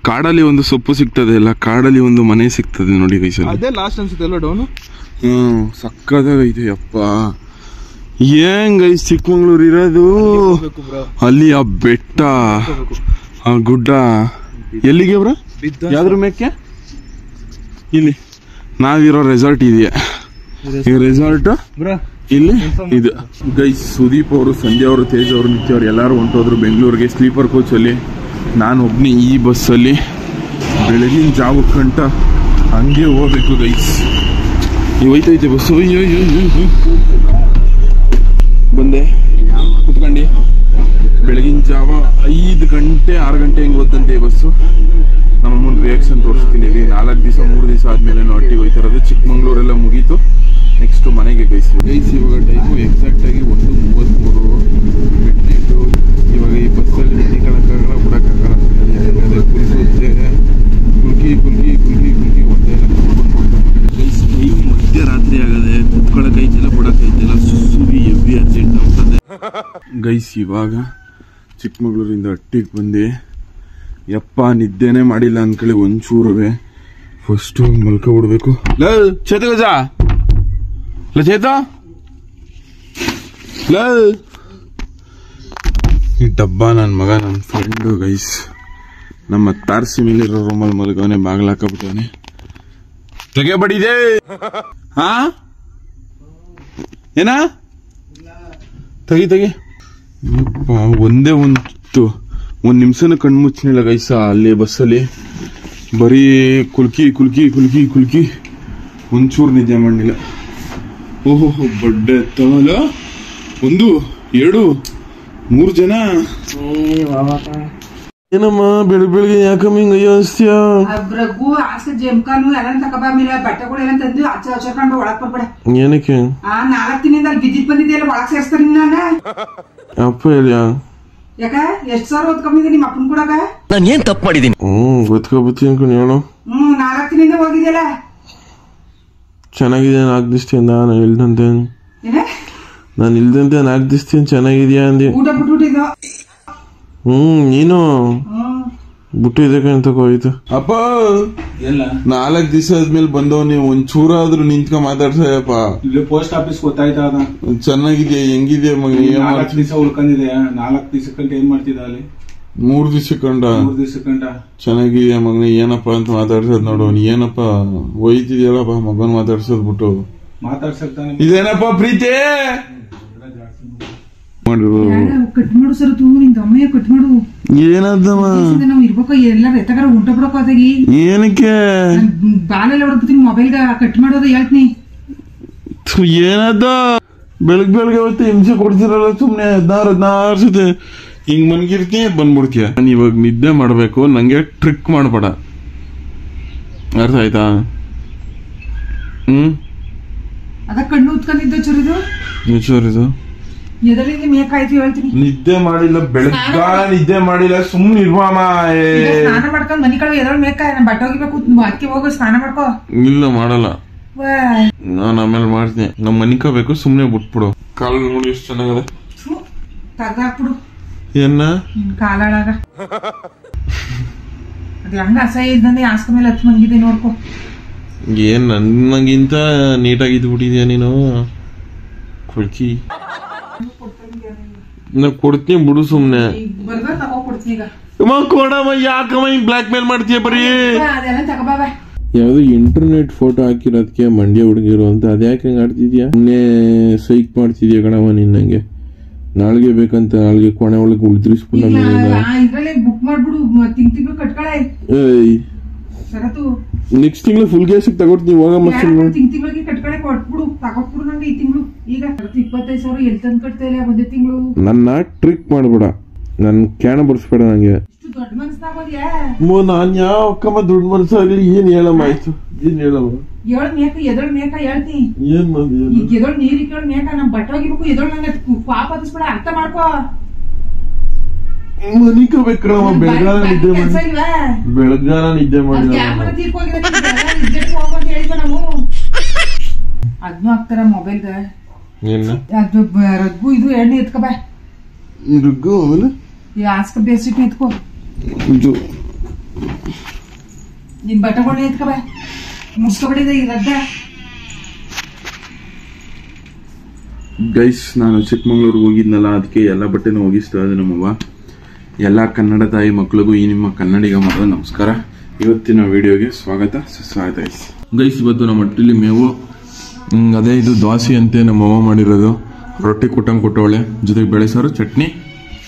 ಕಾಡಲ್ಲಿ ಒಂದು ಸೊಪ್ಪು ಸಿಗ್ತದೆ ಅಲ್ಲ, ಕಾಡಲ್ಲಿ ಒಂದು ಮನೆ ಸಿಗ್ತದೆ ನೋಡಿ ಗೈಸ್. ಅದೇ ಲಾಸ್ಟ್ ಅನ್ಸುತ್ತೆ ಅಲ್ಲ ಡೌನು. ಸಕ್ಕದಾಗೈತೆ ಯಪ್ಪ. ಏನ್ ಗೈಸ್ ಚಿಕ್ಕಮಂಗ್ಳೂರ್ ಇರೋದು, ಅಲ್ಲಿ ಆ ಬೆಟ್ಟ ಆ ಗುಡ್ಡ. ಎಲ್ಲಿಗೆ ಬ್ರ? ಯಾವ್ದ್ರ ಮೇಕೆ? ಇಲ್ಲಿ ನಾವಿರೋ ರೆಸಾರ್ಟ್ ಇದೆಯಾ, ಈ ರೆಸಾರ್ಟ್ ಇಲ್ಲಿ ಇದು ಗೈಸ್. ಸುದೀಪ್ ಅವರು, ಸಂಜಯ್ ಅವರು, ತೇಜ್ ಅವರು, ನಿತ್ಯ ಅವರು ಎಲ್ಲರೂ ಹೊಂಟೋದ್ರು ಬೆಂಗಳೂರಿಗೆ ಸ್ಲೀಪರ್ ಕೋಚಲ್ಲಿ. ನಾನು ಒಬ್ನಿ ಈ ಬಸ್ಸಲ್ಲಿ ಬೆಳಗಿನ ಜಾವಕ್ಕಂಟ ಹಂಗೆ ಹೋಗ್ಬೇಕು ಗೈಸ್. ಹೋಯ್ತೈತೆ ಬಸ್ಸು. ಬಂದೆ ಕುತ್ಕೊಂಡು ಬೆಳಗಿನ ಜಾವ 5 ಗಂಟೆ 6 ಗಂಟೆ ಹಿಂಗೆ ಹೋದಂತೆ ಬಸ್ಸು. ನಮ್ಮಮ್ಮನ ರಿಯಾಕ್ಷನ್ ತೋರಿಸ್ತೀನಿ. 4 ದಿವಸ 3 ದಿವಸ ಆದ್ಮೇಲೆ ಒಟ್ಟಿಗೆ ಹೋಯ್ತಾರದು. ಚಿಕ್ಕಮಂಗ್ಳೂರೆಲ್ಲ ಮುಗೀತು, ನೆಕ್ಸ್ಟ್ ಮನೆಗೆ ಗೈಸ್. ಇವಾಗ ಟೈಮು ಎಕ್ಸಾಕ್ಟಾಗಿ 1:33 ಮಿಡ್ನೈಟು. ಇವಾಗ ಈ ಬಸ್ಸಲ್ಲಿ ನಿಂತ್ಕೊಳ್ಳೋಕ್ಕಾಗಲ್ಲ, ಬಿಡೋಕ್ಕಾಗಲ್ಲ. ಕುಲ್ಕಿ ಒಂದೇ ಗೈಸ್. ಟೈಮ್ ಮಧ್ಯರಾತ್ರಿ ಆಗದೆ, ಕುತ್ಕೊಳ್ಳೋಕೈತಿಲ್ಲ, ಬಿಡೋಕೈತಿಲ್ಲ. ಸುವಿ ಎವ್ವಿ ಅರ್ಜೆಂಟ್ ಆಗ್ತದೆ ಗೈಸ್. ಇವಾಗ ಚಿಕ್ಕಮಗಳೂರಿಂದ ಹಟ್ಟಿಗೆ ಬಂದೆ. ಯಪ್ಪ ನಿದ್ದೆನೆ ಮಾಡಿಲ್ಲ ಅನ್ಕೊಳ್ಳಿ ಒಂಚೂರುವೆ. ಫಸ್ಟು ಮಲ್ಕೊಬಿಡ್ಬೇಕು. ಚೇತಗಜ ಚೇತ ಈ ಡಬ್ಬ ನನ್ನ ಮಗ, ನನ್ನ ಫ್ರೆಂಡು ಗೈಸ್. ನಮ್ಮ ತಾರ್ಸಿ ಮೇಲಿರೋ ರೂಮಲ್ಲಿ ಮಲ್ಗವನೆ, ಬಾಗಿಲು ಹಾಕಬಿಟ್ಟವನೆ. ತೆಗೆ ಬಡಿದೆ. ಹಾ ಏನ ತೆಗಿ. ಒಂದೇ ಒಂದು ನಿಮಿಷನೂ ಕಣ್ಮುಚ್ಚಿನಿಲ್ಲ ಗೈಸ. ಅಲ್ಲಿ ಬಸ್ಸಲ್ಲಿ ಬರೀ ಕುಲ್ಕಿ ಒಂಚೂರು ನಿದ್ದೆ ಮಾಡಲಿಲ್ಲ. ಓಹೋ ಬಡ್ಡೆ ತವಲ 1 2 3 ಜನ. ಏನಮ್ಮ ಬೆಳಿಗ್ಗೆ ಯಾಕಮ್ಮ ಹಿಂಗ ಅಯ್ಯಸ್ತ್ಯ? ಏನಕ್ಕೆ? 4 ದಿನದಿಂದ ಅಲ್ಲಿ ವಿದ್ಯುತ್ ಬಂದಿದೆಯಲ್ಲ, ಒಳಗ್ ಸೇರಿಸ್ತಾರೆ ನಾನು. ಅಪ್ಪ ಹೇಳಿಯಾ? ಯಾಕ ಎಷ್ಟು ಸಾವಿರ ಓದ್ಕೊಂಡಿದ್ದೆ ನಿಮ್ಮ ಅಪ್ಪನ ಕೂಡ? ನಾನು ಏನ್ ತಪ್ಪು ಮಾಡಿದೀನಿ? ಗೊತ್ಕೊಬತ್ತೀನಿ ಅನ್ಕೊಂಡು ಹೇಳು. 4 ದಿನದಿಂದ ಹೋಗಿದ್ಯಲ್ಲ. ಚೆನ್ನಾಗಿದೆ. 4 ದಿವಸದಿಂದ ನಾನು ಇಲ್ದಂತೆ. ನಾನು ಇಲ್ದಂತೆ 4 ದಿವಸದಿಂದ ಚೆನ್ನಾಗಿದ್ಯಾ ಅಂದೆ. ಊಟ ಬಿಟ್ಬಿಟ್ಟಿದ್ದು. ನೀನು ಬಿಟ್ಟಿದ್ದಕ್ಕೆ ಅಂತ ಹೋಯ್ತು. ಅಪ್ಪ 4 ದಿವಸ ಆದ್ಮೇಲೆ ಬಂದವ್, ನೀವು ಒಂಚೂರಾದ್ರೂ ನಿಂತ್ಕೊಂಡ್ ಮಾತಾಡ್ಸಪ್ಪ. ಪೋಸ್ಟ್ ಆಫೀಸ್ ಗೊತ್ತಾಯ್ತಾ? ಚೆನ್ನಾಗಿದ್ಯಾ? ಹೆಂಗಿದ್ಯಾ ಮಗ? 4 ದಿವಸ ಉಳ್ಕೊಂಡಿದೆ. 4 ದಿವಸಕ್ಕಂಟ ಏನ್ ಮಾಡ್ತಿದ್ದ ಅಲ್ಲಿ? 3 ದಿವಸಕ್ಕಂಟ. 3 ದಿವಸಕ್ಕಂಟ ಚೆನ್ನಾಗಿದ್ಯಾ ಮಗನ? ಏನಪ್ಪಾ ಅಂತ ಮಾತಾಡ್ಸೋದ್ ನೋಡು. ಏನಪ್ಪ ಒಯ್ತಿದ್ಯಲ್ಲಪ್ಪ ಮಗನ್ ಮಾತಾಡ್ಸೋದ್ ಬಿಟ್ಟು ಮಾತಾಡ್ಸಕ್ತಾನೆ. ಇದೇನಪ್ಪ ಪ್ರೀತಿ? ಕಟ್ ಮಾಡು ಸರ್, ನಿಂದ ಅಮ್ಮಯ್ಯ ಕಟ್ ಮಾಡು. ಏನದ್ದಮ್ಮ ನಾವ್ ಇರ್ಬೇಕು ಎಲ್ಲ ಎತ್ತಗಾರ ಊಟ ಬಿಡಕ್ ಹೋದಾಗಿ. ಏನಕ್ಕೆ ಬಾಲೆಲ್ಲ ಹೊಡ್ಬಿಡ್ತೀನಿ ಮೊಬೈಲ್ಗ. ಕಟ್ ಮಾಡೋದು ಹೇಳ್ತೀನಿ. ಏನದ ಬೆಳಗ್ಗೆ ಹೊತ್ತು ಹಿಂಸೆ ಕೊಡ್ತಿರಲ್ಲ ಸುಮ್ನೆ. 16 ಸತಿ ಹಿಂಗ್ ಮನ್ಗಿರ್ತೀನಿ, ಬಂದ್ಬಿಡ್ತೀಯ. ನಾನು ಇವಾಗ ನಿದ್ದೆ ಮಾಡ್ಬೇಕು, ನಂಗೆ ಟ್ರಿಕ್ ಮಾಡ್ಬೇಡ, ಅರ್ಥ ಆಯ್ತಾ? ಅದ ಕಣ್ಣು ಉತ್ಕೊಂಡಿದ್ದ ಚೂರಿದು ಎದರಿಂದ ಮೇಕಾಯ್ತು ಹೇಳ್ತೀನಿ. ನಿದ್ದೆ ಮಾಡಿಲ್ಲ, ಬೆಳಗ್ಗಾಲ ನಿದ್ದೆ ಮಾಡಿಲ್ಲ, ಸುಮ್ನೆ ಇರ್ವಾಮ. ಸ್ನಾನ ಮಾಡ್ಕೊಂಡ್ ಮನಿ ಕಡೆ ಎದೊಳ್ ಮೇಕ. ಬಟ್ಟೆ ಹೋಗಿಬೇಕು, ಅದಕ್ಕೆ ಹೋಗೋ ಸ್ನಾನ ಮಾಡ್ಕೋ. ಇಲ್ಲ ಮಾಡಲ್ಲ, ನಾನು ಆಮೇಲೆ ಮಾಡ್ತೀನಿ. ನಮ್ ಮನಿಕೋಬೇಕು, ಸುಮ್ನೆ ಬಿಟ್ಬಿಡು. ಕಾಲ್ ನೋಡಿ ಎಷ್ಟು ಚೆನ್ನಾಗದ. ತಗ್ದಾಕ್ಬಿಡು ಏನ ಕಾಲಾಳಾಗ. ಅದ್ ಹಂಗ ಅಸಹ್ಯ ಇದ್ದಂದ್ರೆ ಆಸ್ಕ ಮೇಲೆ ಹತ್ತು ಮಂಗಿದೆ ನೋಡ್ಕೊ. ಏನ್ ನನ್ನಗಿಂತ ನೀಟಾಗಿ ಇದ್ಬಿಟ್ಟಿದ್ಯಾ ನೀನು? ಕೊಡ್ಕಿ ನಾ ಕೊಡ್ತೀನಿ ಬಿಡು ಸುಮ್ನೆ. ಕೊಡಮ್ಮ, ಯಾಕಮ್ಮ ಹಿಂಗ್ ಬ್ಲಾಕ್ ಮೇಲ್ ಮಾಡ್ತೀಯ? ಬರೀ ಯಾವ್ದು ಇಂಟರ್ನೆಟ್ ಫೋಟೋ ಹಾಕಿರೋದಕ್ಕೆ ಮಂಡ್ಯ ಹುಡುಗಿರು ಅಂತ ಅದ್ಯಾಕೆ ಹಂಗ ಆಡ್ತಿದ್ಯಾ? ಸುಮ್ನೆ ಸೈಕ್ ಮಾಡ್ತಿದ್ಯಾ ಕಣವ ನಿನ್ನಂಗೆ. ನಾಳೆಗೆ ಬೇಕಂತ ನಾಳೆಗೆ ಕೊನೆ ಒಳಗೆ ಉಳಿದ್ರಿಸ್ಬಿಡ. ಬುಕ್ ಮಾಡ್ಬಿಡು, ತಿಂಗಳು ಕಟ್ಕಳೆ. ನೆಕ್ಸ್ಟ್ ತಿಂಗಳು ಫುಲ್ ಗ್ಯಾಸ್ ತಗೊಡ್ತೀನಿ. ಹೋಗಮ್ಮ ತಿಂಗಳಿಗೆ ಕಟ್ಕಳೆ ಕೊಟ್ಬಿಡು, ತಗೊಟ್ಬಿಡು ನಂಗೆ. ಈ ತಿಂಗಳು ಈಗ 25,000 ಎಲ್ಲಿ ತಂದು ಕಟ್ತಾ ಇಲ್ಲ ಒಂದೇ ತಿಂಗಳು. ನನ್ನ ಟ್ರಿಕ್ ಮಾಡ್ಬೇಡ, ನನ್ ಕ್ಯಾಣ ಬರ್ಸ್ಬೇಡ ನಂಗೆ. ದೊಡ್ಡ ಮನಸ್ಸಾಗೋದ್ಯಾ? ನಾನ್ ಯಾವ ಅಕ್ಕಮ್ಮ ದೊಡ್ಡ ಮನಸ್ಸಾಗ್ಲಿ. ಏನ್ ಹೇಳಮ್ಮ? ಆಯ್ತು, ಏನ್ ಹೇಳಮ್ಮ? ಎದೊಳ್ ಮೇಕ ಹೇಳ್ತೀನಿ. ಏನ್ ಮಂದಿ ಈಗ ಎದೊಳ್ ನೀರಿಗೆ ಕೇಳ ಮೇಕ. ನಮ್ ಬಟ್ಟೆ ಹೋಗಿಬೇಕು. ಎದೊಳ್ ನಂಗೆ ಪಾಪ ಹತ್ತಿಸ್ಬೇಡ, ಅರ್ಥ ಮಾಡ್ಕೋ. ಮನಿಕೋಬೇಕಮ್ಮ. ಬೆಳಗಾನ ನಿದ್ದೆ ಮಾಡಿ, ಬೆಳಗಾನ ನಿದ್ದೆ ಮಾಡಿ ಅದ್ನು ಹಾಕ್ತಾರ ಮೊಬೈಲ್ಗ. ಏನ ಅದು ರಗ್ಗು ಇದು ಎಣ್ಣೆ ಎತ್ಕೊ ಬಾ. ರಗ್ಗು ಆಮೇಲೆ ಆಸ್ಕ ಬೇಸಿಕ್ ಎತ್ಕೋ. ಇದು ನಿನ್ ಬಟ್ಟೆಗಳನ್ನ ಎತ್ಕಬ ಮುಸ್ಕೊಬಿಟ್ಟಿದೆ ಈ ರದ್ದ. ಗೈಸ್, ನಾನು ಚಿಕ್ಕಮಂಗ್ಳೂರಿಗೆ ಹೋಗಿದ್ನಲ್ಲ, ಅದಕ್ಕೆ ಎಲ್ಲ ಬಟ್ಟೆನೂ ಒಗಿಸ್ತಾ ಇದೆ ನಮ್ಮವ್ವ. ಎಲ್ಲ ಕನ್ನಡ ತಾಯಿ ಮಕ್ಕಳಿಗೂ ಈ ನಿಮ್ಮ ಕನ್ನಡಿಗ ಮರದ ನಮಸ್ಕಾರ. ಇವತ್ತಿನ ವಿಡಿಯೋಗೆ ಸ್ವಾಗತ ಸುಸ್ವಾಗತ ಗೈಸ್. ಇವತ್ತು ನಮ್ಮ ಹಟ್ಟಿಲಿ ಮೇವು ಅದೇ ಇದು ದೋಸೆ ಅಂತೆ ನಮ್ಮವ್ವ ಮಾಡಿರೋದು. ರೊಟ್ಟಿ ಕೊಟ್ಟವಳೆ, ಜೊತೆಗೆ ಬೇಳೆ ಸಾರು, ಚಟ್ನಿ,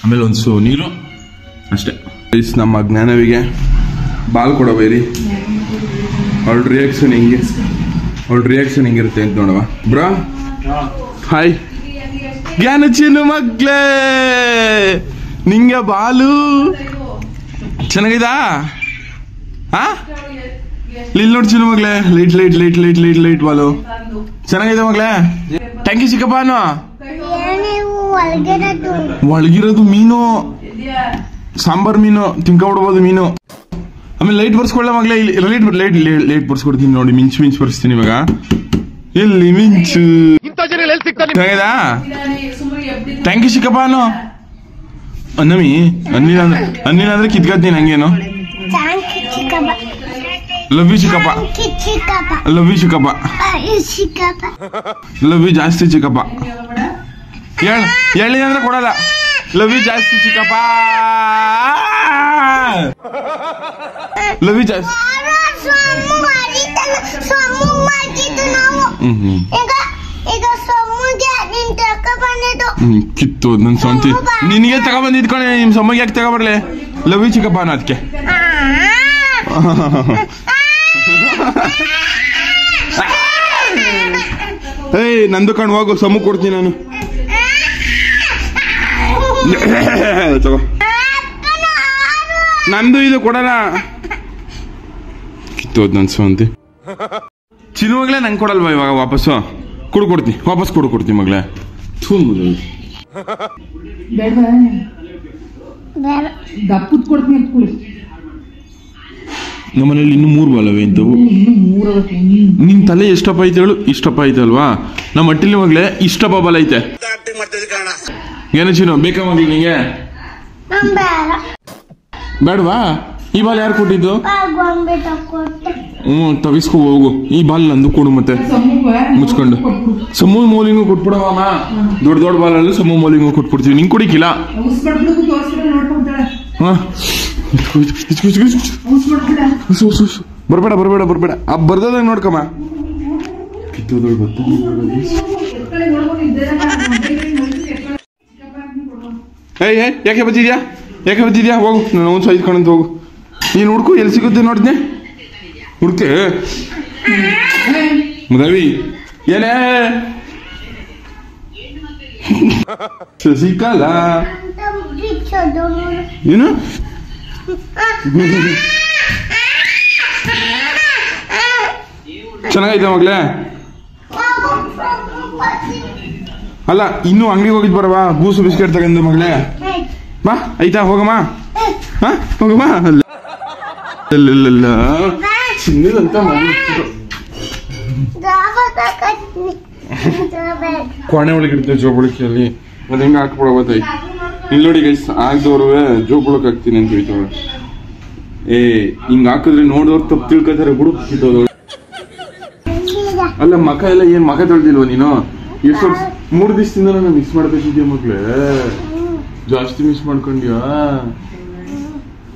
ಆಮೇಲೆ ಒಂದು ನೀರು ಅಷ್ಟೇ. ಗೈಸ್, ನಮ್ಮ ಜ್ಞಾನವಿಗೆ ಬಾಲ್ ಕೊಡಬೇರಿ. ಅವಳ ರಿಯಾಕ್ಷನ್ ಹಿಂಗಿರುತ್ತೆ ಅಂತ ನೋಡವ. ಬ್ರಾ ಹಾಯ್ ಜ್ಞಾನ ಚಿನ್ನು ಮಗ್ಲೇ, ನಿಂಗೆ ಬಾಲು ಚೆನ್ನಾಗಿದಾ? ಇಲ್ಲಿ ನೋಡಿ ಚಿನ್ನು ಮಗ್ಲೇ, ಲೈಟ್ ಬಾಲು ಚೆನ್ನಾಗಿದೆ ಮಗ್ಲೇ. ಥ್ಯಾಂಕ್ ಯು ಚಿಕ್ಕಪ್ಪ. ಒಳಗಿರೋದು ಮೀನು, ಸಾಂಬಾರ್ ಮೀನು ತಿನ್ಕೊಬಿಡ್ಬೋದು ಮೀನು. ಆಮೇಲೆ ಲೈಟ್ ಬರ್ಸ್ಕೊಳ್ಳ ಮಗ್ಲೇ. ಲೈಟ್ ಬರ್ಸ್ಕೊಡ್ತೀನಿ ನೋಡಿ. ಮಿಂಚು ಬರ್ಸ್ತೀನಿ ಇವಾಗ. ಇಲ್ಲಿ ಮಿಂಚು ಚೆನ್ನಾಗಿದಾ? ಥ್ಯಾಂಕ್ ಯು ಚಿಕ್ಕಪ್ಪ. ಅನ್ನಮಿ ಅನ್ನಿಲ್ಲ ಅಂದ್ರೆ ಕಿತ್ಕೊತೀನಿ ಹಂಗೇನು. ಲವ್ ಯು ಚಿಕ್ಕಪ್ಪ. ಲವ್ ಯು ಜಾಸ್ತಿ ಚಿಕ್ಕಪ್ಪ. ಹೇಳಿ ಅಂದ್ರೆ ಕೊಡಲ್ಲ. ಲವ್ ಯು ಜಾಸ್ತಿ ಚಿಕ್ಕಪ್ಪ. ಲವ್ ಯು ಜಾಸ್ತಿ. ಕಿತ್ತು ನನ್ ಸ್ವಂತಿ ನಿನಗೆ ತಗೊಬಂದಿದ್ ಕಣೆ. ನಿಮ್ ಸಮ್ಮಗೆ ಯಾಕೆ ತಗೊಬರ್ಲೆ? ಲವ್ ಯು ಚಿಕ್ಕಪ್ಪ ಅನ್ನೋ ಅದಕ್ಕೆ. ಏಯ್ ನಂದು ಕಣ್ ಹೋಗು, ಸಮ್ಮು ಕೊಡ್ತೀನಿ ನಾನು. ತಗೋ, ನಂದು ಇದು ಕೊಡಲ್ಲ. ಕಿತ್ತೋದ್ ನನ್ ಸ್ವಂತಿ. ಚಿನ್ನು ಮಗ್ಲೇ, ನಂಗೆ ಕೊಡಲ್ವಾ ಇವಾಗ ವಾಪಸ್ಸು? ವಾಪಸ್ ಕೊಡ್ತೀನಿ ಮಗ್ಲೇ. ದಪ್ಪದ್ ಕೊಡ್ತೀನಿ. ನಮ್ಮನೇಲಿ ಇನ್ನು 3 ಬಾಲವೇ ಇಂಥವು. ನಿನ್ ತಲೆ ಎಷ್ಟಪ್ಪ ಐತೆ ಹೇಳು? ಇಷ್ಟಪ್ಪ ಐತೆ ಅಲ್ವಾ? ನಮ್ಮ ಹಟ್ಟಿಲಿ ಮಗ್ಲೇ ಇಷ್ಟಪ್ಪ ಬಾಲ ಐತೆ. ಏನು ಚಿನ್ನು, ಬೇಕಾ ಮಗ್ಲಿ ನಿಂಗೆ? ಬೇಡವಾ? ಈ ಬಾಲ್ ಯಾರು ಕೊಟ್ಟಿದ್ದು? ತಗಿಸ್ಕೊ ಹೋಗು. ಈ ಬಾಲ್ ನಂದು ಕೊಡು ಮತ್ತೆ ಮುಚ್ಕೊಂಡು. ಸಮೂಹ ಮೌಲಿಂಗು ಕೊಟ್ಬಿಡಮ್ಮ. ದೊಡ್ಡ ಬಾಲಲ್ಲಿ ಸಮೂಹ ಮೌಲಿಂಗು ಕೊಟ್ಬಿಡ್ತೀವಿ. ನಿಂಗೆ ಕುಡಿಕಿಲ್ಲ. ಬರ್ಬೇಡ. ಆ ಬರ್ದಾಗ ನೋಡ್ಕಮ್ಮ. ಕಿತ್ತೋದಳು ಬತ್ತ. ಯಾಕೆ ಬತ್ತಿದ್ಯಾ? ಹೋಗು, ನಾನು ಒಂದು ಸೈದ್ಕೊಂಡಂತ ಹೋಗು. ನೀನು ಹುಡ್ಕು, ಎಲ್ಲಿ ಸಿಗುತ್ತೆ ನೋಡ್ತೀನಿ. ಹುಡ್ಕೆ ರವಿ ಏನೇ ಶಶಿಕಲ ಏನು ಚೆನ್ನಾಗೈತೆ ಮಗ್ಲೇ. ಅಲ್ಲ, ಇನ್ನು ಅಂಗಡಿಗೆ ಹೋಗಿದ್ ಬರವಾ? ಬೂಸು ಬಿಸ್ಕೆಟ್ ತಗೊಂಡು ಮಗ್ಲೇ. ಬಾ ಆಯ್ತಾ, ಹೋಗಮ್ಮ. ಹೋಗಮ್ಮ. ಚಿನ್ನದಂತ ಕೋಣೆ ಒಳಗೆ ಇಡ್ತೇವೆ ಜೋಬಳಕಿಯಲ್ಲಿ. ಅದ್ ಹೆಂಗ ಹಾಕ್ಬಿಡಬತ್ತೈ. ಇಲ್ಲಿ ನೋಡಿ ಗೈಸ್, ಆಗ್ದವ್ರು ಜೋಬಳಕ್ ಹಾಕ್ತೀನಿ ಅಂತ ಹೇಳ್ತವ್ರೆ. ಹಿಂಗ ಹಾಕಿದ್ರೆ ನೋಡೋರು ತಪ್ಪು ತಿಳ್ಕೊತಾರೆ ಬಿಡು. ಅಲ್ಲ, ಮಕ ಎಲ್ಲ ಏನ್ ಮಕ ತೊಳ್ದಿಲ್ವ ನೀನು? ಎಷ್ಟು 3 ದಿವಸದಿಂದ ನಾನು ಮಿಸ್ ಮಾಡ್ಬೇಕಿದ್ಯಾ ಮಕ್ಳೇ? ಜಾಸ್ತಿ ಮಿಸ್ ಮಾಡ್ಕೊಂಡ್ಯಾ?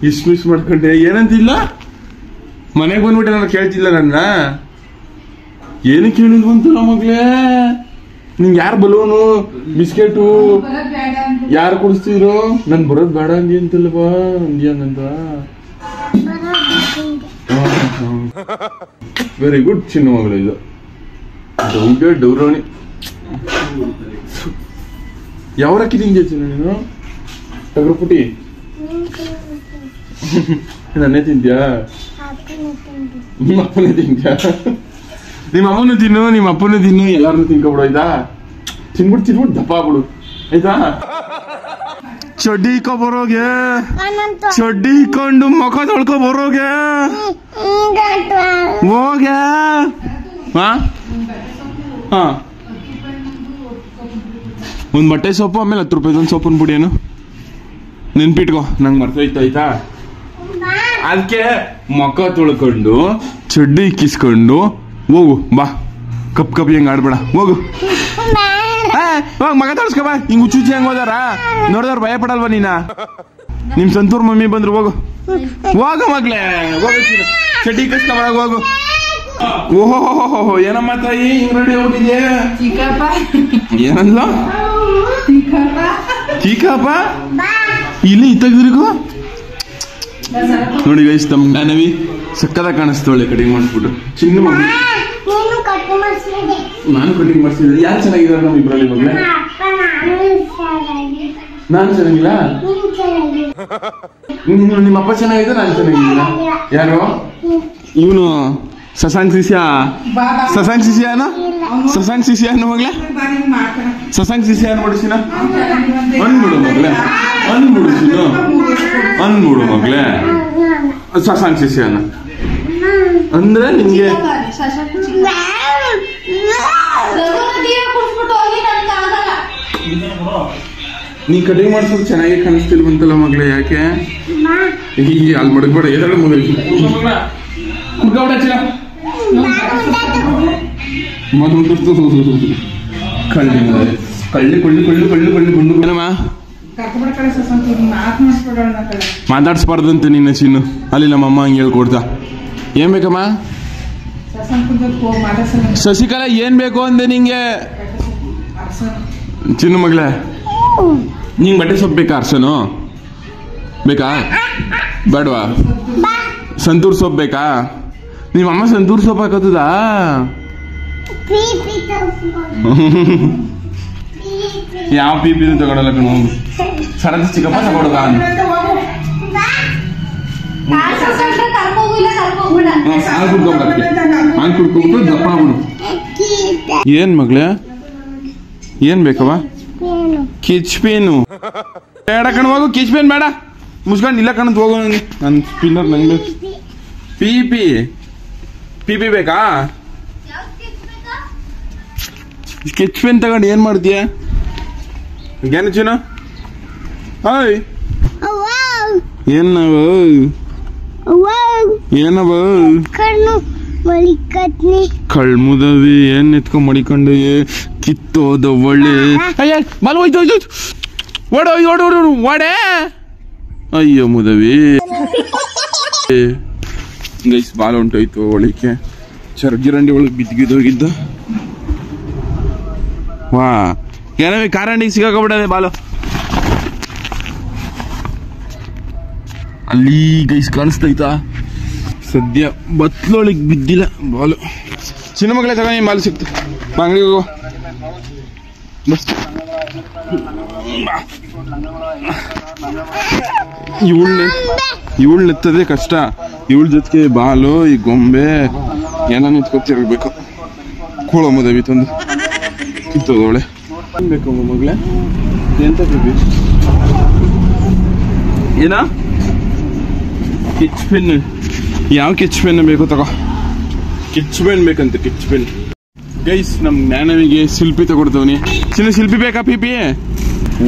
ಇಷ್ಟು ಮಿಸ್ ಮಾಡ್ಕೊಂಡೆ ಏನಂತಿಲ್ಲ? ಮನೆಗೆ ಬಂದ್ಬಿಟ್ಟೆ ನಾನು ಕೇಳ್ತಿಲ್ಲ. ನನ್ನ ಏನು ಕೇಳಿದ್ವಂತಲ್ಲ ಮಗ್ಲೇ? ನಿಂಗೆ ಯಾರು ಬಲೂನು ಬಿಸ್ಕೆಟು ಯಾರು ಕೊಡಿಸ್ತಿದ್ರು? ನನ್ ಬರೋದ್ ಬೇಡ ಅಂದಿ ಅಂತಲ್ವಾ? ಅಂದ್ಯಂಗಂತ. ವೆರಿ ಗುಡ್ ಚಿನ್ನ ಮಗಳು. ಇದು ಡೌರಾಣಿ. ಯಾವ ಹಾಕಿದೀನಿ ಚಿನ್ನ ನೀನು? ಟಗರು ಪುಟಿ ನನ್ನೇ ತಿಂತ್ಯಾ? ನಿಮ್ಮ ಅಪ್ಪನೇ ತಿಂತ್ಯಾ? ನಿಮ್ಮ ಅಮ್ಮನೂ ತಿನ್ನು, ನಿಮ್ಮ ಅಪ್ಪನೂ ತಿನ್ನು, ಎಲ್ಲಾರನ್ನೂ ತಿನ್ಕೊಬಿಡು ಆಯ್ತಾ? ತಿನ್ಬಿಟ್ಟು ದಪ್ಪ ಆಗ್ಬಿಡು ಆಯ್ತಾ? ಚಡ್ಡಿ ಇಕ್ಕೋ ಬರೋಗೆ, ಚಡ್ಡಿ ಇಕ್ಕೊಂಡು ಮುಖ ತೊಳ್ಕೊ ಬರೋಗೆ ಹೋಗೆ. ಒಂದ್ ಬಟ್ಟೆ ಸೊಪ್ಪು, ಆಮೇಲೆ 10 ರೂಪಾಯಿ ಒಂದು ಸೊಪ್ಪಿನ ಪುಡಿ. ಏನು ನೆನ್ಪಿಟ್ಕೋ, ನಂಗೆ ಮರ್ತೋಯ್ತು ಆಯ್ತಾ? ಅದಕ್ಕೆ ಮುಖ ತೊಳ್ಕೊಂಡು ಚಡ್ಡಿ ಕಿಸ್ಕೊಂಡು ಹೋಗು ಬಾ. ಕಪ್ ಹೆಂಗ್ ಆಡ್ಬೇಡ ಹೋಗು. ಮಗ ತೊಳ್ಸ್ಕ ಬಾ. ಹಿಂಗ್ ಹುಚ್ಚುಚ್ಚಿ ಹೆಂಗ್ ಹೋದಾರ ನೋಡಿದವ್ರು ಭಯ ಪಡಲ್ವಾ ನೀನ? ನಿಮ್ ಸಂತೂರ್ ಮಮ್ಮಿ ಬಂದ್ರು ಹೋಗು ಹೋಗು ಮಗ್ಲೇ ಹೋಗು. ಚಡ್ಡಿ ಕಿಸ್ಕ ಬರಾಗ ಹೋಗು. ಓಹೋ ಏನಮ್ಮ ತಾಯಿ ಹಿಂಗ್ ರೆಡಿ ಹೋಗಿದ್ಯಾ? ಏನಲ್ಲ ಚೀಕಪ್ಪ ಇಲ್ಲಿ ಇತ್ತಾಗಿರಿಗೂ ನೋಡಿ ಗೈಸ್ ತಮ್ಮ ಜ್ಞಾನವಿ ಸಕ್ಕದ ಕಾಣಿಸ್ತವಳೆ ಕಟಿಂಗ್ ಮಾಡಿಸ್ಬಿಟ್ಟು. ಚಿನ್ನ ಮಗು ನಾನು ಕಟಿಂಗ್ ಮಾಡಿಸಿದ್ರೆ ಯಾರು ಚೆನ್ನಾಗಿದ್ದಾರೆ ನಮ್ಮ ಇಬ್ಬರಲ್ಲಿ ಮಗಳೇ? ನಾನು ಚೆನ್ನಾಗಿಲ್ಲ? ನಿಮ್ಮ ಅಪ್ಪ ಚೆನ್ನಾಗಿದೆ, ನಾನು ಚೆನ್ನಾಗಿಲ್ಲ. ಯಾರು ಇವನು? ಸಸಾಂಗ್ ಸಿಸಿಯಾ ಅನ್ನ ಮಗಳೇ? ಸಸಾಂಗ್ ಸಿಸಿಯಾ ಅನ್ಬಿಡಿಸಿನ ಅನ್ಬಿಡು ಮಗಳೇ ಸಸಾಂಗ್ ಸಿಸಿಯಾನ ಅಂದ್ರೆ ನಿಮ್ಗೆ ನೀ ಕಟಿಂಗ್ ಮಾಡಿಸೋದು ಚೆನ್ನಾಗಿ ಕಾಣಿಸ್ತಿಲ್ವಂತಲ್ಲ ಮಗಳೇ? ಯಾಕೆ ಈಗ ಅಲ್ಲಿ ಮಡಗ್ಬೇಡ ಎರಡು ಮಾತಾಡ್ಸ್ಬಾರ್ದಂತೆ ನಿನ್ನ ಚಿನ್ನು. ಅಲ್ಲಿ ನಮ್ಮಮ್ಮ ಹಂಗೆ ಹೇಳ್ಕೊಡ್ತಾ. ಏನ್ ಬೇಕಮ್ಮ? ಶಶಿಕಲಾ ಏನ್ ಬೇಕು ಅಂದೆ ನಿಂಗೆ? ಚಿನ್ನು ಮಗಳೇ ನಿಂಗೆ ಬಟ್ಟೆ ಸೊಪ್ಪು ಬೇಕಾ? ಅರ್ಸನು ಬೇಕಾ ಬೇಡವಾ? ಸಂತೂರ್ ಸೊಪ್ಪು ಬೇಕಾ? ನಿಮ್ಮಮ್ಮ ಸಂತೂರ್ ಸೊಪ್ಪು ಹಾಕತ್ತದಾ? ಯಾವ ಪೀಪಿ ತಗೊಳಲ್ಲ ಕಣ. ಸರದಿ ಚಿಕ್ಕಪ್ಪ ತಗೊಳದ ಕುಡ್ಕೊಂಡ್ಬಿಟ್ಟು ದಪ್ಪ ಆಗ್ಬಿಡು. ಏನ್ ಮಗಳೇ ಏನ್ ಬೇಕವ? ಕಿಚ್ ಪೇನು ಬೇಡ ಕಣ ಹೋಗು. ಕಿಚ್ ಪೇನ್ ಬೇಡ, ಮುಸ್ಕೊಂಡು ಇಲ್ಲ ಕಣದ್ ಹೋಗು. ನನ್ನ ಸ್ಪಿನ್ನರ್ ನಂಗೆ ಪಿ ಬೇಕಾ? ಸ್ಕೆಚ್ ಪೆನ್ ತಗೊಂಡು ಏನ್ ಮಾಡ್ತೀಯ? ಏನು ಚಿನ್ನ? ಹಾಯ್ ಏನವ ಕಳ್ಮುದವಿ ಏನ್ ಎತ್ಕೊಂಡ್ ಮಡಿಕೊಂಡು ಕಿತ್ತೋದ ಒಳ್ಳೆ ಮಲ್ ಹೋಯ್ತು ಓಡೇ. ಅಯ್ಯೋ ಮುದವಿ ಗೈಸ್ ಬಾಲ್ ಹೊಂಟೋಯ್ತು ಒಳಿಕೆ. ಚರ್ಗಿರಂಡಿ ಒಳಗೆ ಬಿದ್ದಿದ್ದೋಗಿದ್ದ. ವಾ ಏನೋ ಕಾರಂಡಿಗೆ ಸಿಗಾಕೊಬಿಡದೆ ಬಾಲು. ಅಲ್ಲಿ ಗೈಸ್ ಕಾಣಿಸ್ತೈತಾ? ಸದ್ಯ ಬತ್ಲೊಳಗೆ ಬಿದ್ದಿಲ್ಲ ಬಾಲು. ಚಿನ್ನ ಮಗಳೇ ತಗೊಂಡು ಬಾಲು ಸಿಕ್ತು. ಅಂಗಡಿಗೆ ಹೋಗೋ ಬಸ್. ಇವಳು ನೆತ್ತದೇ ಕಷ್ಟ. ಇವಳ ಜೊತೆಗೆ ಬಾಲು ಈ ಗೊಂಬೆ ಏನೋ ನಿಂತ್ಕೊತಿರ್ಬೇಕು. ಕೂಳ ಮದವಿ ತಂದು ಕಿತ್ತೋದವಳೆ. ಬೇಕು ಮಗಳೇ ಎಂತ ಬೇಬಿ? ಏನ ಕಿಚ್ ಪೆನ್? ಯಾವ ಕಿಚ್ ಪೆನ್ ಬೇಕು ತಗೋ. ಕಿಚ್ ಪೆನ್ ಬೇಕಂತ ಕಿಚ್ ಪೆನ್. ಗೈಸ್ ನಮ್ ಜ್ಞಾನವಿಗೆ ಶಿಲ್ಪಿ ತಗೊಡ್ತವನಿ. ಚಿನ್ನ ಶಿಲ್ಪಿ ಬೇಕಾ? ಪಿಪಿ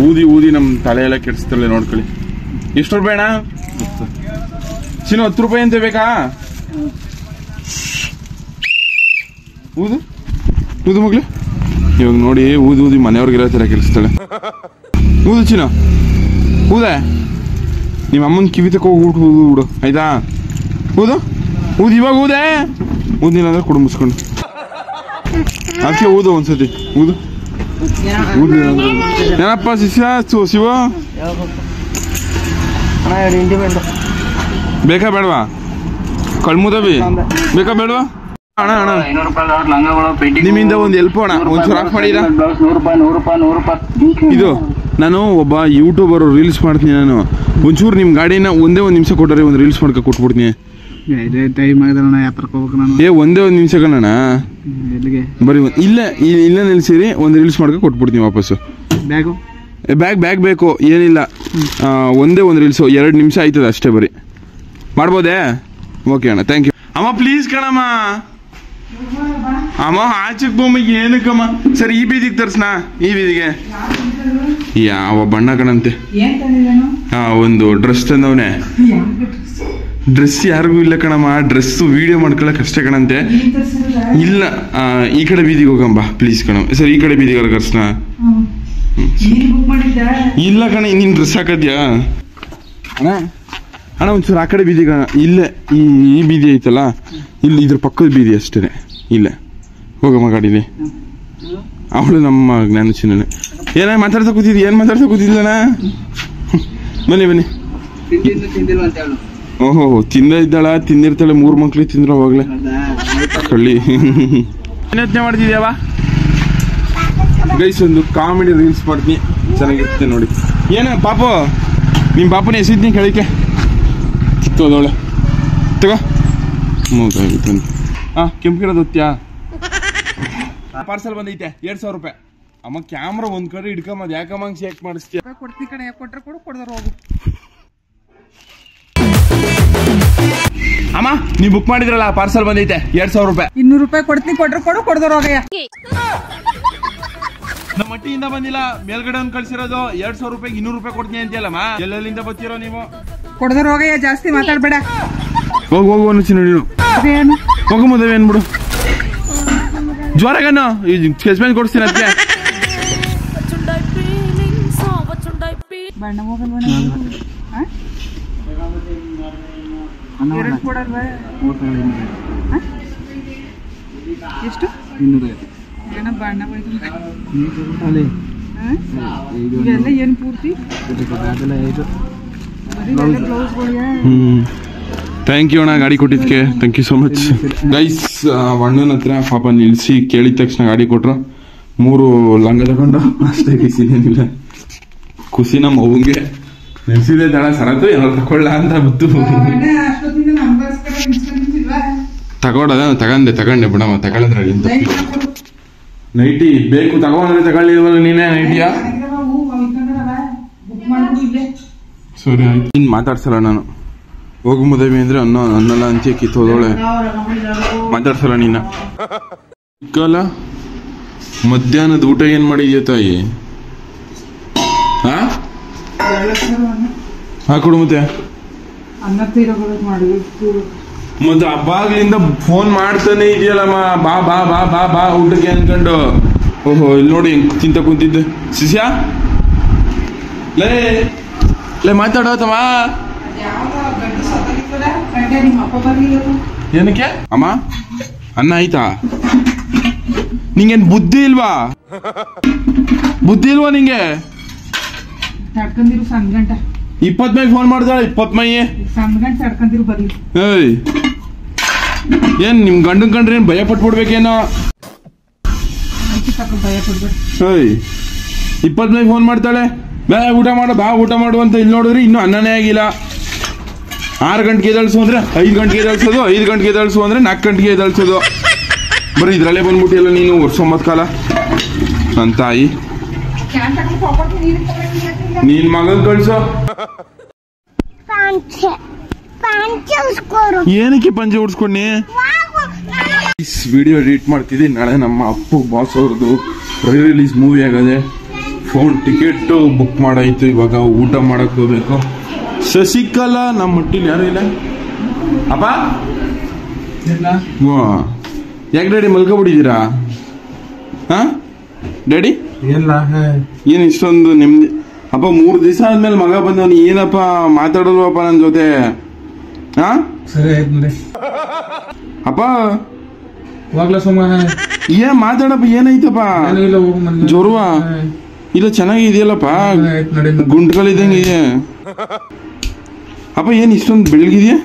ಊದಿ ನಮ್ ತಲೆ ಎಲ್ಲ ಕೆಡಿಸ್ತಾಳೆ ನೋಡ್ಕೊಳ್ಳಿ. ಎಷ್ಟು ರೂಪಾಯಿ ಅಣ್ಣ? ಚಿನ್ನ 10 ರೂಪಾಯಿ ಅಂತ ಬೇಕಾ? ಊದು ಮಗ್ಳು. ಇವಾಗ ನೋಡಿ ಊದಿ ಮನೆಯವ್ರಿಗೆಲ್ಲ ತರ ಕೆಡಿಸ್ತಾಳೆ. ಊದು ಚಿನ್ನ ಊದ. ನಿಮ್ಮ ಅಮ್ಮನ ಕಿವಿ ತಕ ಹೋಗ್ಬಿಟ್ಟು ಊದು ಆಯ್ತಾ? ಊದು ಇವಾಗ ಊದಿಲ್ಲ ಕುಡುಂಬಿಸ್ಕೊಂಡು ಅದಕ್ಕೆ ಊದು ಒಂದ್ಸತಿ ಊದು. ಏನಪ್ಪ ಶಿವ ಬೇಕಾ ಬೇಡವಾ? ಕಳ್ಮುದವಿ ಬೇಕಾ ಬೇಡವಾ? ಅಣ್ಣ ನಿಮ್ಮಿಂದ ಒಂದು ಹೆಲ್ಪ್ ಅಣ್ಣ, ಒಂಚೂರು ಆಫ್ ಮಾಡಿದ. ಇದು ನಾನು ಒಬ್ಬ ಯೂಟ್ಯೂಬರ್ ರೀಲ್ಸ್ ಮಾಡ್ತೀನಿ. ನಾನು ಒಂಚೂರು ನಿಮ್ಮ ಗಾಡಿನ ಒಂದೇ ಒಂದು ನಿಮಿಷ ಕೊಟ್ಟರೆ ಒಂದು ರೀಲ್ಸ್ ಮಾಡ್ಕೊ ಕೊಟ್ಬಿಡ್ತೀನಿ. ಒಂದೇ ಒಂದು ನಿಮಿಷ ಕಣ ಬರೀ ಇಲ್ಲ ನಿಲ್ಸಿರಿ ಒಂದು ರೀಲ್ಸ್ ಮಾಡ್ಕೊ ಕೊಟ್ಬಿಡ್ತೀನಿ ವಾಪಸ್ಸು. ಬ್ಯಾಗ್ ಬೇಕು ಏನಿಲ್ಲ, ಒಂದೇ ಒಂದು ರೀಲ್ಸ್ 2 ನಿಮಿಷ ಆಯ್ತದ ಅಷ್ಟೇ. ಬರೀ ಮಾಡ್ಬೋದೇ? ಓಕೆ ಅಣ್ಣ ಥ್ಯಾಂಕ್ ಯು. ಅಮ್ಮ ಪ್ಲೀಸ್ ಕಣಮ್ಮ. ಅಮ್ಮ ಆಚೆಗೆ ಬೊಮ್ಮ ಏನಕ್ಕಮ್ಮ? ಸರಿ ಈ ಬೀದಿಗೆ ತರ್ಸ್ನಾ? ಈ ಬೀದಿಗೆ ಯಾವ ಬಣ್ಣ ಕಣಂತೆ? ಒಂದು ಡ್ರೆಸ್ ತಂದವನೆ. ಡ್ರೆಸ್ ಯಾರಿಗೂ ಇಲ್ಲ ಕಣಮ್ಮ, ಡ್ರೆಸ್ ವಿಡಿಯೋ ಮಾಡ್ಕೊಳಕ್ ಅಷ್ಟೇ ಕಣಂತೆ. ಇಲ್ಲ ಈ ಕಡೆ ಬೀದಿಗೆ ಹೋಗಂಬ ಪ್ಲೀಸ್ ಕಣ. ಸರ್ ಈ ಕಡೆ ಬೀದಿಗೆ ಕರ್ಸ್ನ. ಇಲ್ಲ ಕಣ, ನೀನ್ ಡ್ರೆಸ್ ಹಾಕದ್ಯಾ ಅಣ್ಣ? ಅಣ್ಣ ಒಂಚೂರು ಆ ಕಡೆ ಬೀದಿಗೆ ಅಣ್ಣ. ಇಲ್ಲೇ ಈ ಬೀದಿ ಐತಲ್ಲ, ಇಲ್ಲಿ ಇದ್ರ ಪಕ್ಕದ ಬೀದಿ ಅಷ್ಟೇ. ಇಲ್ಲೇ ಹೋಗಮ್ಮ ಗಾಡಿಲಿ. ಅವಳು ನಮ್ಮ ಜ್ಞಾನ ಚಿನ್ನ. ಏನ ಮಾತಾಡ್ತಾ ಕೂತಿದ್ದಿ? ಏನ್ ಮಾತಾಡ್ತಾ ಕೂತಿದ್ಲಣ್ಣ? ಬನ್ನಿ ಬನ್ನಿ. ಓಹೋ, ತಿಂದ ಇದ್ದಾಳ, ತಿಂದಿರ್ತಾಳೆ. 3 ಮಕ್ಳು ತಿಂದ್ರ ಹೋಗ್ಲೆ ಕಳ್ಳಿ. ಏನ್ ಯೋಚನೆ ಮಾಡ್ತಿದ್ಯಾವ ಗೈಸ್? ಒಂದು ಕಾಮಿಡಿ ರೀಲ್ಸ್ ಮಾಡ್ತೀನಿ, ಚೆನ್ನಾಗಿರುತ್ತೆ ನೋಡಿ. ಏನ ಪಾಪು, ನಿಮ್ ಪಾಪನ ಎಸಿದ್ನಿ ಕೆಳಕ್ಕೆ ಕಿತ್ತೋದವಳೆ. ತಗೋ ಬಂದು. ಕೆಂಪು ಗಿಡದ ಹೊತ್ಯಾ? ಪಾರ್ಸಲ್ ಬಂದೈತೆ 2000 ರೂಪಾಯಿ. ಅಮ್ಮ ಕ್ಯಾಮ್ರಾ ಒಂದ್ ಕಡೆ ಹಿಡ್ಕೊಂಬದ್ ಯಾಕಮ್ಮ ಚೆಕ್ ಮಾಡಿಸ್ತೀಯ? ಕೊಡ್ತೀನಿ ಕಣೆ, ಕೊಟ್ರೆ ಕೊಡು, ಕೊಡದ್ರ ಹೋಗು. ಅಮ್ಮ ನೀವ್ ಬುಕ್ ಮಾಡಿದ್ರಲ್ಲ, ಪಾರ್ಸಲ್ ಬಂದೈತೆ 2000 ರೂಪಾಯಿ. 200 ರೂಪಾಯಿ ಕೊಡ್ತೀನಿ, ಕೊಟ್ರೆ ಕೊಡು, ಕೊಡದ್ರ ಹೋಗಯ್ಯ. ನಮ್ಮ ಮಟ್ಟಿಯಿಂದ ಬಂದಿಲ್ಲ, ಮೇಲ್ಗಡೆ ಒಂದ್ ಕಳ್ಸಿರೋದು. 2000 ರೂಪಾಯಿ 200 ರೂಪಾಯಿ ಕೊಡ್ತೀನಿ ಅಂತೀಯಲ್ಲಮ್ಮ. ಎಲ್ಲೆಲ್ಲಿಂದ ಬರ್ತೀರೋ ನೀವು? ಕೊಡದ್ರ ಹೋಗಯ್ಯ, ಜಾಸ್ತಿ ಮಾತಾಡ್ಬೇಡ. ಹೋಗು ಹೋಗು ಅನ್ನಿಸಿ ನೀನು. ಹೋಗು ಮದುವೆ ಏನ್ಬಿಡು. ಜ್ವರಗನ್ನು ಸ್ಕೆಚ್ಮೆಂಟ್ ಕೊಡ್ತೀನಿ ಅದಕ್ಕೆ. ಬಣ್ಣ ಹೋಗಲ್ವ? ಎಷ್ಟು? 250. ಏನ ಬಣ್ಣ ಇವೆಲ್ಲ ಏನ್ ಪೂರ್ತಿ? ಥ್ಯಾಂಕ್ ಯು ಅಣ್ಣ, ಗಾಡಿ ಕೊಟ್ಟಿದ್ಕೆ thank you so much. Guys ಅಣ್ಣನ ಹತ್ರ ಪಾಪ ನಿಲ್ಸಿ ಕೇಳಿದ ತಕ್ಷಣ ಗಾಡಿ ಕೊಟ್ರು. 3 ಲಂಗ ತಗೊಂಡು ಅಷ್ಟೇ ಕಿಸಿದೇನಿಲ್ಲ. ಖುಷಿ ನಮ್ಮ ಮಗುಂಗೆ ನಿಲ್ಸಿದೆ ದಳ ಸರತು ಎಲ್ಲ ತಗೊಳ್ಳ ಅಂತ ಬಿತ್ತು. ತಗೊಂಡೆ ಬಿಡಮ್ಮ, ತಗೊಳ್ಳಂದ್ರೆ ನೈಟಿ ಬೇಕು ತಗೊಂಡ್ರೆ ತಗೊಳ್ಳಿಲ್ವಲ್ಲ ನೀನೇ ನೈಟಿಯಾ? ಸರಿ ಆಯ್ತು, ಇನ್ ಮಾತಾಡ್ಸಲ್ಲ ನಾನು. ಹೋಗು ಮದುವೆ ಅಂದ್ರೆ ಅನ್ನಲ್ಲ ಅಂತೀಯ, ಕಿತ್ತೋದವಳೆ. ಮಾತಾಡ್ಸಲ್ಲ ನೀನ. ಇಕ್ಕಲ್ಲ ಮಧ್ಯಾಹ್ನದ ಊಟ ಏನ್ ಮಾಡಿದ್ಯಾ ತಾಯಿ? ಹಾಕೊಡು ಮತ್ತೆ. ಮತ್ತೆ ಹಬ್ಬಾಗ್ಲಿಂದ ಫೋನ್ ಮಾಡ್ತಾನೆ ಇದೆಯಲ್ಲಮ್ಮ, ಬಾ ಬಾ ಬಾ ಬಾ ಬಾ ಊಟಕ್ಕೆ ಅನ್ಕೊಂಡು. ಓಹೋ, ಇಲ್ಲಿ ನೋಡಿ ತಿಂತ ಕುಂತಿದ್ದೆ. ಶಿಷ್ಯ ಲೇ ಮಾತಾಡೋತಮ್ಮ. ಏನಕ್ಕೆ ಅಮ್ಮ? ಅನ್ನ ಆಯ್ತಾ? ನಿಂಗೇನ್ ಬುದ್ಧಿ ಇಲ್ವಾ? ನಿಂಗೆ? 20 ಮೈ ಫೋನ್ ಮಾಡ್ದಾಳ. 20 ಮೈ ಏನ್ ನಿಮ್ ಗಂಡನ್ ಕಂಡ್ರೆ ಏನ್ ಭಯ ಪಟ್ಬಿಡ್ಬೇಕೇನೋ? 20 ಮೈ ಫೋನ್ ಮಾಡ್ತಾಳೆ, ಬಾ ಊಟ ಮಾಡು ಅಂತ. ಇಲ್ಲಿ ನೋಡಿದ್ರಿ ಇನ್ನೂ ಅನ್ನನೇ ಆಗಿಲ್ಲ. 6 ಗಂಟೆಗೆ ಎದಳ್ಸು ಅಂದ್ರೆ 5 ಗಂಟೆಗೆ ಎದಳ್ಸೋದು, 5 ಗಂಟೆಗೆ ಎದಳ್ಸು ಅಂದ್ರೆ 4 ಗಂಟೆಗೆ ಎದಳ್ಸೋದು. ಬರೀ ಇದ್ರಲ್ಲೇ ಬಂದ್ಬಿಟ್ಟಿಲ್ಲ ನೀನು ವರ್ಷೊಂಬತ್ ಕಾಲ. ನನ್ ತಾಯಿ, ನೀನ್ ಮಗನ್ ಕಳ್ಸೋ. ಏನಕ್ಕೆ ಪಂಚೆ ಉಡ್ಸ್ಕೊಂಡಿ? ವಿಡಿಯೋ ಎಡಿಟ್ ಮಾಡ್ತಿದ್ದೆ. ನಾಳೆ ನಮ್ಮ ಅಪ್ಪು ಬಾಸ್ ಅವ್ರದ್ದು ರಿಲೀಸ್ ಮೂವಿ ಆಗದೆ. ಫೋನ್ ಟಿಕೆಟ್ ಬುಕ್ ಮಾಡಾಯ್ತು. ಇವಾಗ ಊಟ ಮಾಡಕ್ ಹೋಗ್ಬೇಕು. ಶಶಿಕಲಾ ನಮ್ಮ ಮಟ್ಟಿಲ್ ಯಾರು ಇಲ್ಲ. ಅಪ್ಪ ಯಾಕೆ ಡ್ಯಾಡಿ ಮಲ್ಕೊಬಿಟ್ಟಿದ್ದೀರಾ? ಹಾ ಡ್ಯಾಡಿ ಏನ್ ಇಷ್ಟೊಂದು ನೆಮ್ಮದಿ? ಅಪ್ಪ 3 ದಿವಸ ಆದ್ಮೇಲೆ ಮಗ ಬಂದವನು, ಏನಪ್ಪ ಮಾತಾಡಲ್ವಪ್ಪ ನನ್ ಜೊತೆ? ಹಾ ಸರಿ ಆಯ್ತು ಅಪ್ಪ. ಏನ್ ಮಾತಾಡಪ್ಪ, ಏನಾಯ್ತಪ್ಪ? ಜ್ವರವ ಇಲ್ಲ ಚೆನ್ನಾಗಿದೆಯಲ್ಲಪ್ಪ, ಗುಂಡ್ಗಳಿದ್ದಂಗೆ ಇದೆ. ಅಪ್ಪ ಏನ್ ಇಷ್ಟೊಂದು ಬೆಳಗಿದ್ಯಾ?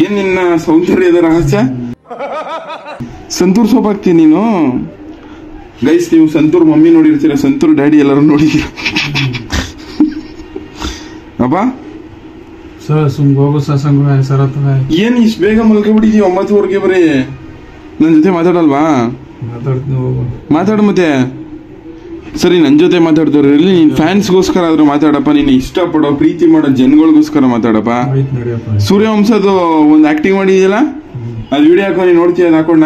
ಏನ್ ನಿನ್ನ ಸೌಂದರ್ಯದ ರಹಸ್ಯ? ಸಂತೂರ್ ಸೋಪ್ ಹಾಕ್ತೀನಿ ನೀನು. ಗೈಸ್ ನೀವು ಸಂತೂರ್ ಮಮ್ಮಿ ನೋಡಿರ್ತೀರ, ಸಂತೂರ್ ಡ್ಯಾಡಿ ಎಲ್ಲರೂ ನೋಡಿದ್ದೀರ. ಅಪ್ಪ ಏನ್ ಇಷ್ಟು ಬೇಗ ಮಲ್ಕೊಬಿಟ್ಟಿದೀವಿ? 9 ಬರೀ. ನನ್ ಜೊತೆ ಮಾತಾಡಲ್ವಾ? ಮಾತಾಡು ಮತ್ತೆ. ಸರಿ, ನನ್ ಜೊತೆ ಮಾತಾಡ್ದವ್ರು ಇರ್ಲಿ, ನೀನ್ ಫ್ಯಾನ್ಸ್ಗೋಸ್ಕರ ಆದ್ರೂ ಮಾತಾಡಪ್ಪ. ನೀನ್ ಇಷ್ಟಪಡೋ ಪ್ರೀತಿ ಮಾಡೋ ಜನಗಳಿಗೋಸ್ಕರ ಮಾತಾಡಪ್ಪ. ಸೂರ್ಯವಂಶದ್ದು ಒಂದು ಆಕ್ಟಿಂಗ್ ಮಾಡಿದ್ಯಲ್ಲ, ಅದ್ ವಿಡಿಯೋ ಹಾಕೋ, ನೀನ್ ನೋಡ್ತೀಯ? ಅದ್ ಹಾಕೊಂಡ?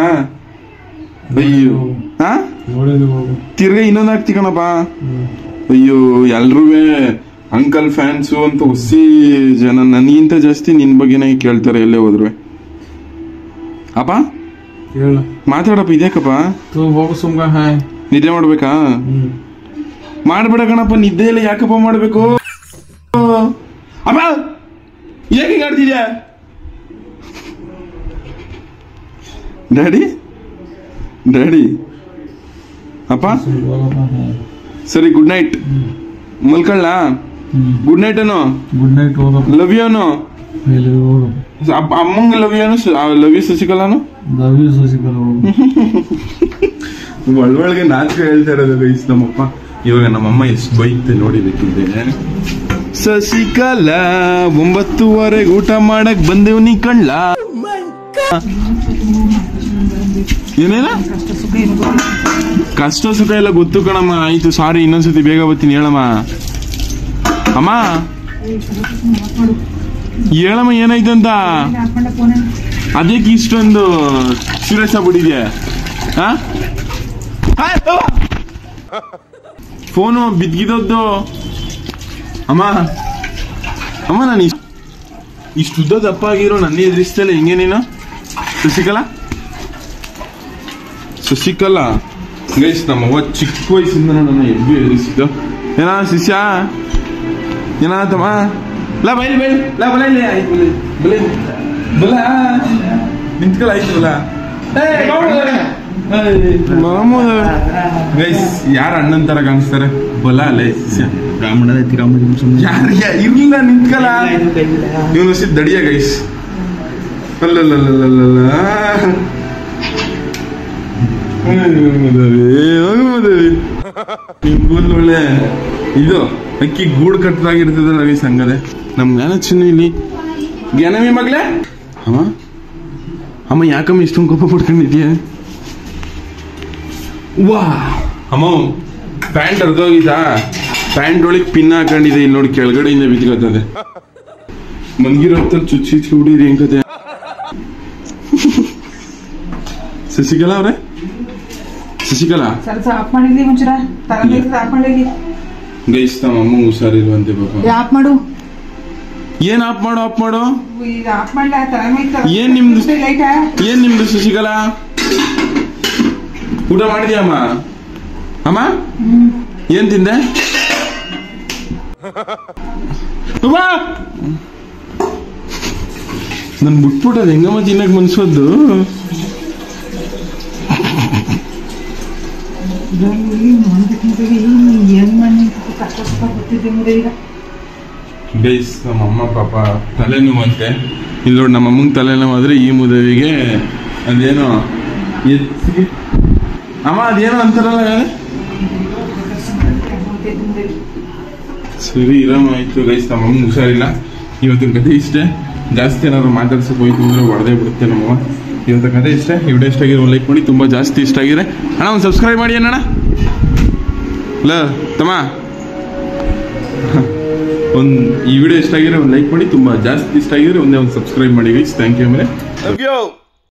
ಅಯ್ಯೋ ತಿರ್ಗಾ ಇನ್ನೊಂದು ಹಾಕ್ತಿ ಕಣಪ್ಪ. ಅಯ್ಯೋ ಎಲ್ರೂ ಅಂಕಲ್ ಫ್ಯಾನ್ಸು ಅಂತ ಹುಸಿ ಜನ ನನಗಿಂತ ಜಾಸ್ತಿ ನಿನ್ ಬಗ್ಗೆನೇ ಕೇಳ್ತಾರೆ ಎಲ್ಲೇ ಹೋದ್ರು. ಅಪ್ಪ ಹೇಳ ಮಾತಾಡಪ್ಪ, ಇದ್ಯಾಕಪ್ಪ ಹೋಗು ಸುಮ್ಗ. ನಿದ್ದೆ ಮಾಡ್ಬೇಕಾ? ಮಾಡ್ಬೇಡ ಕಣಪ್ಪ, ನಿದ್ದೆ ಇಲ್ಲ ಯಾಕಪ್ಪ ಮಾಡ್ಬೇಕು? ಅಪ್ಪ ಯಾಕೆ ಆಡ್ತಿದ್ಯಾ? ಡ್ಯಾಡಿ ಡ್ಯಾಡಿ ಅಪ್ಪ ಸರಿ, ಗುಡ್ ನೈಟ್. ಮಲ್ಕೊಳ್ಳ? ಗುಡ್ ನೈಟ್ ಅನ್ನು. Good night. ಲವ್ ಯು ಅನ್ನು. ಅಮ್ಮಂಗೆ ಲವ್ ಯು ಅನು. ಲವ್ ಯು ಶಶಿಕಲಾನು. Love you Shashikala. ಒಳೊಳಗೆ ನಾಚಿಕೆ ಹೇಳ್ತಾ ಇರೋದು ಗೈಸ್ ನಮ್ಮಪ್ಪ. ಇವಾಗ ನಮ್ಮಮ್ಮ ಎಷ್ಟು ಬೈತೆ ನೋಡಿಬೇಕಿದ್ದೆ. ಶಶಿಕಲಾ 9:30 ಊಟ ಮಾಡಕ್ ಬಂದೇವ್ ನೀ ಕಣ್ಲ. ಏನೇನ ಕಷ್ಟ ಸುಖ ಎಲ್ಲ ಗೊತ್ತು ಕಣಮ್ಮ. ಆಯ್ತು ಸಾರಿ, ಇನ್ನೊಂದ್ಸತಿ ಬೇಗ ಬರ್ತೀನಿ ಹೇಳಮ್ಮ. ಅಮ್ಮ ಹೇಳಮ್ಮ ಏನಾಯ್ತಂತ. ಅದಕ್ಕೆ ಇಷ್ಟೊಂದು ಸೀರಿಯಸ್ ಆಗ್ಬಿಟ್ಟಿದ್ಯಾ? ಫೋನು ಬಿದ್ದಿದ್ದದ್ದು. ಅಮ್ಮ ಅಮ್ಮ ನಾನು ಇಷ್ಟು ಉದ್ದ ದಪ್ಪ ಆಗಿರೋ ನನ್ನ ಎದುರಿಸ್ತಲ್ಲ ಹೆಂಗೆ ನೀನು? ಶಶಿಕಲಾ ಗೈಸ್, ನಮ್ಮವ್ವ ಚಿಕ್ಕ ವಯಸ್ಸಿಂದ ನನ್ನ ಎಬ್ಬಿ ಎದುರಿಸಿದ್ದು. ಏನ ಶಿಷ್ಯ ಏನಾತಮ್ಮ? ಲಾ ಬೈಲಿ ಬೈಲಿ ಲಾ ಬಲ ಇಲ್ಲಿ ಆಯ್ತು ಬಲ ಬಲ ನಿಂತ್ಕಲ್ಲ ಆಯ್ತು ಬಲ. ಗೈಸ್ ಯಾರ ಅಣ್ಣನ್ ತರ ಕಾಣಿಸ್ತಾರೆ? ಬಲ ಅಲ್ಲೇ ಶಿಷ್ಯ ಇರ್ಲಿಲ್ಲ, ನಿಂತ್ಕಲ್ಲ. ಇವನು ದಡಿಯ ಗೈಸ್. ಅಲ್ಲಲ್ಲ ಒಳ್ಳೆ ಇದು ಅಕ್ಕಿ ಗೂಡು ಕಟ್ಟದಾಗಿರ್ತದಲ್ಲ ಗೈಸ್, ಹಂಗದೆ ನಮ್ ಜ್ಞಾನ ಚಿನ್ನ ಇಲ್ಲಿ ಜ್ಞಾನಮಿ ಮಗ್ಲೆ. ಅಮ್ಮ ಅಮ್ಮ ಯಾಕಮ್ಮ ಇಷ್ಟೊಂದು ಕೋಪ ಪಡ್ಕೊಂಡಿದ್ಯಾ? ವಾ ಅಮ್ಮ ಪ್ಯಾಂಟ್ ಅರ್ಧೋಗಿದ್ದಾ? ಪ್ಯಾಂಟ್ ಒಳಗೆ ಪಿನ್ ಹಾಕೊಂಡಿದೆ, ಇಲ್ಲಿ ನೋಡಿ ಕೆಳಗಡೆಯಿಂದ ಬಿತ್ಕೊತದೆ. ಮಂಗಿರೋ ಹೊತ್ತಲ್ಲಿ ಚುಚ್ಚಿ ಹುಡಿರಿ ಹೆಂಗದೆ. ಶಶಿಕಲಾ ಅವ್ರೆ, ಶಶಿಕಲಾ ಗೈಸ್ ನಮ್ಮ ಅಮ್ಮ ಹುಷಾರಿಲ್ವಂತೆ ಪಾಪ. ಏನ್ ಆಫ್ ಮಾಡು ಏನ್ ನಿಮ್ದು ಶಶಿಕಲಾ? ಊಟ ಮಾಡಿದ್ಯಾ ಅಮ್ಮ? ಅಮ್ಮ ಏನ್ ತಿಂದೆ? ನನ್ ಬಿಟ್ಬಿಟ್ಟದ ಹೆಂಗಮ್ಮ ತಿನ್ನಕ್ ಮನ್ಸೋದ್ದು. ಗೈಸ್ ನಮ್ಮ ಅಮ್ಮ ಪಾಪ ತಲೆನೋವಂತೆ. ಇಲ್ಲಿ ನೋಡಿ ನಮ್ಮ ಅಮ್ಮಂಗೆ ತಲೆನೋವಾದ್ರೆ ಈ ಮುದವಿಗೆ ಅದೇನೋ ಅಮ್ಮ ಅದೇನೋ ಅಂತಾರಲ್ಲ. ಸರಿ ಇರಾಮ ಆಯ್ತು ಗೈಸ್, ನಮ್ಮ ಅಮ್ಮಂಗೆ ಹುಷಾರಿಲ್ಲ. ಇವತ್ತಿನ ಕಥೆ ಇಷ್ಟೇ. ಜಾಸ್ತಿ ಏನಾದ್ರು ಮಾತಾಡ್ಸಕ್ ಹೋಯ್ತು ಅಂದ್ರೆ ಹೊಡೆದೇ ಬಿಡುತ್ತೆ ನಮ್ಮವ್ವ. ಇವತ್ತು ಕಥೆ ಇಷ್ಟೇ. ಈ ವಿಡಿಯೋ ಇಷ್ಟ ಆಗಿರೋ ಲೈಕ್ ಮಾಡಿ. ತುಂಬಾ ಜಾಸ್ತಿ ಇಷ್ಟ ಆಗಿದೆ ಅಣ್ಣ ಒಂದು ಸಬ್ಸ್ಕ್ರೈಬ್ ಮಾಡಿ ಅಣ್ಣ. ಲ ತಮ್ಮ ಈ ವಿಡಿಯೋ ಇಷ್ಟ ಆಗಿರೋ ಒಂದು ಲೈಕ್ ಮಾಡಿ. ತುಂಬಾ ಜಾಸ್ತಿ ಇಷ್ಟ ಆಗಿದ್ರೆ ಒಂದೇ ಒಂದು ಸಬ್ಸ್ಕ್ರೈಬ್ ಮಾಡಿ ಗೈಸ್. Thank you. ಆಮೇಲೆ ಲವ್ ಯು.